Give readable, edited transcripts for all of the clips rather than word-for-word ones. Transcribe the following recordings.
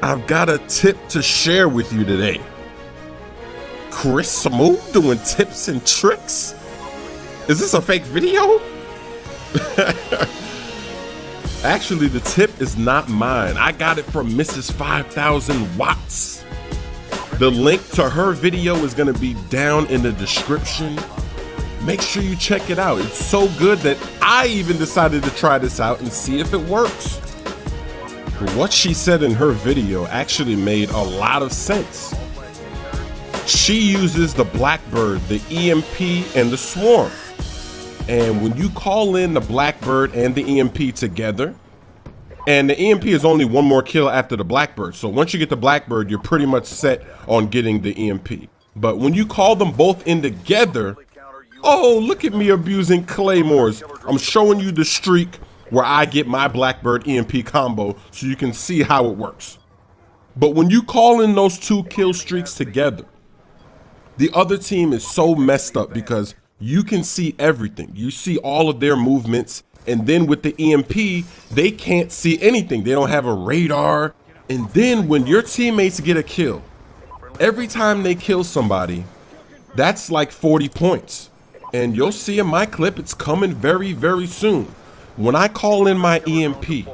I've got a tip to share with you today. Chris Smooth doing tips and tricks? Is this a fake video? Actually, the tip is not mine. I got it from Mrs. 5000 Watts. The link to her video is gonna be down in the description. Make sure you check it out. It's so good that I even decided to try this out and see if it works. What she said in her video actually made a lot of sense. She uses the Blackbird, the EMP, and the Swarm. And when you call in the Blackbird and the EMP together, and the EMP is only one more kill after the Blackbird. So once you get the Blackbird, you're pretty much set on getting the EMP. But when you call them both in together, oh, look at me abusing claymores. I'm showing you the streak where I get my Blackbird EMP combo so you can see how it works. But when you call in those two kill streaks together, the other team is so messed up because you can see everything. You see all of their movements, and then with the EMP, they can't see anything. They don't have a radar. And then when your teammates get a kill, every time they kill somebody, that's like 40 points. And you'll see in my clip, it's coming very, very soon. When I call in my EMP,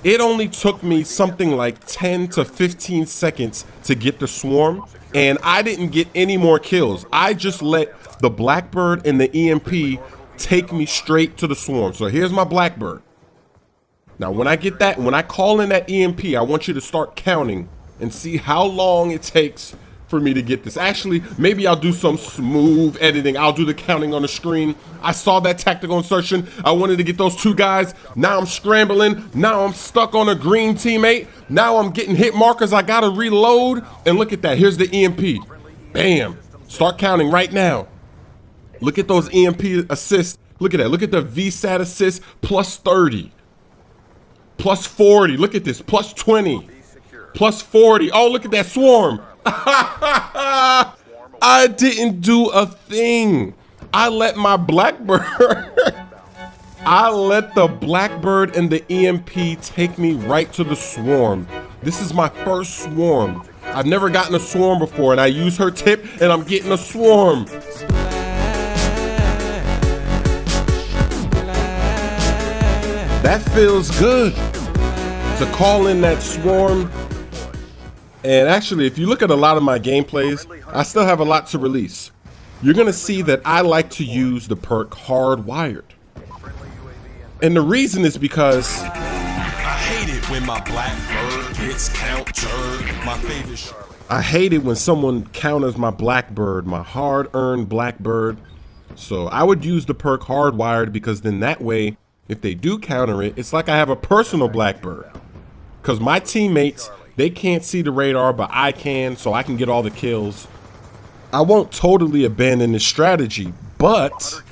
it only took me something like 10 to 15 seconds to get the Swarm, and I didn't get any more kills. I just let the Blackbird and the EMP take me straight to the Swarm. So here's my Blackbird. Now when I get that, when I call in that EMP, I want you to start counting and see how long it takes for me to get this. Actually, maybe I'll do some smooth editing. I'll do the counting on the screen. I saw that tactical insertion. I wanted to get those two guys. Now I'm scrambling. Now I'm stuck on a green teammate. Now I'm getting hit markers. I gotta reload. And look at that. Here's the EMP. Bam. Start counting right now. Look at those EMP assists. Look at that. Look at the VSAT assist. Plus 30. Plus 40. Look at this. Plus 20. Plus 40. Oh, look at that Swarm. I didn't do a thing. I let my Blackbird, I let the Blackbird and the EMP take me right to the Swarm. This is my first Swarm. I've never gotten a Swarm before, and I use her tip and I'm getting a Swarm. That feels good to call in that Swarm. And actually, if you look at a lot of my gameplays, I still have a lot to release. You're gonna see that I like to use the perk Hardwired. And the reason is because I hate it when my Blackbird gets countered. My favorite. I hate it when someone counters my Blackbird, my hard-earned Blackbird. So I would use the perk Hardwired because then that way, if they do counter it, it's like I have a personal Blackbird. Because my teammates, they can't see the radar, but I can, so I can get all the kills. I won't totally abandon this strategy, but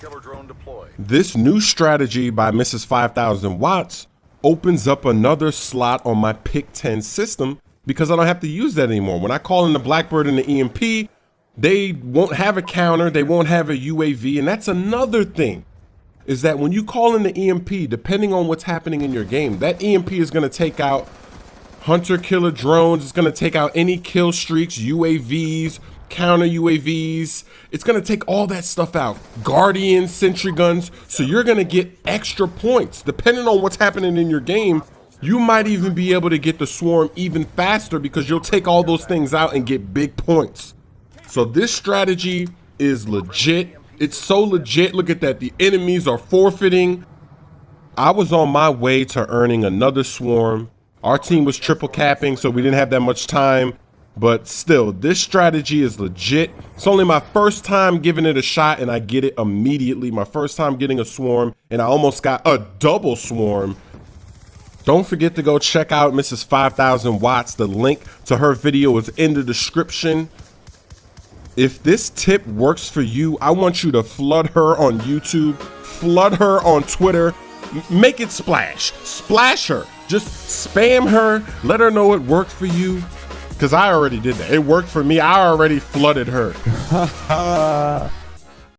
this new strategy by Mrs. 5000 Watts opens up another slot on my pick 10 system because I don't have to use that anymore. When I call in the Blackbird and the EMP, they won't have a counter, they won't have a UAV, and that's another thing, is that when you call in the EMP, depending on what's happening in your game, that EMP is gonna take out hunter killer drones. It's gonna take out any kill streaks, UAVs, counter UAVs. It's gonna take all that stuff out. Guardians, sentry guns. So you're gonna get extra points. Depending on what's happening in your game, you might even be able to get the Swarm even faster because you'll take all those things out and get big points. So this strategy is legit. It's so legit. Look at that. The enemies are forfeiting. I was on my way to earning another Swarm. Our team was triple capping, so we didn't have that much time. But still, this strategy is legit. It's only my first time giving it a shot, and I get it immediately. My first time getting a Swarm, and I almost got a double Swarm. Don't forget to go check out Mrs. 5000 Watts. The link to her video is in the description. If this tip works for you, I want you to flood her on YouTube, flood her on Twitter, make it splash. Splash her. Just spam her, let her know it worked for you. Because I already did that. It worked for me. I already flooded her.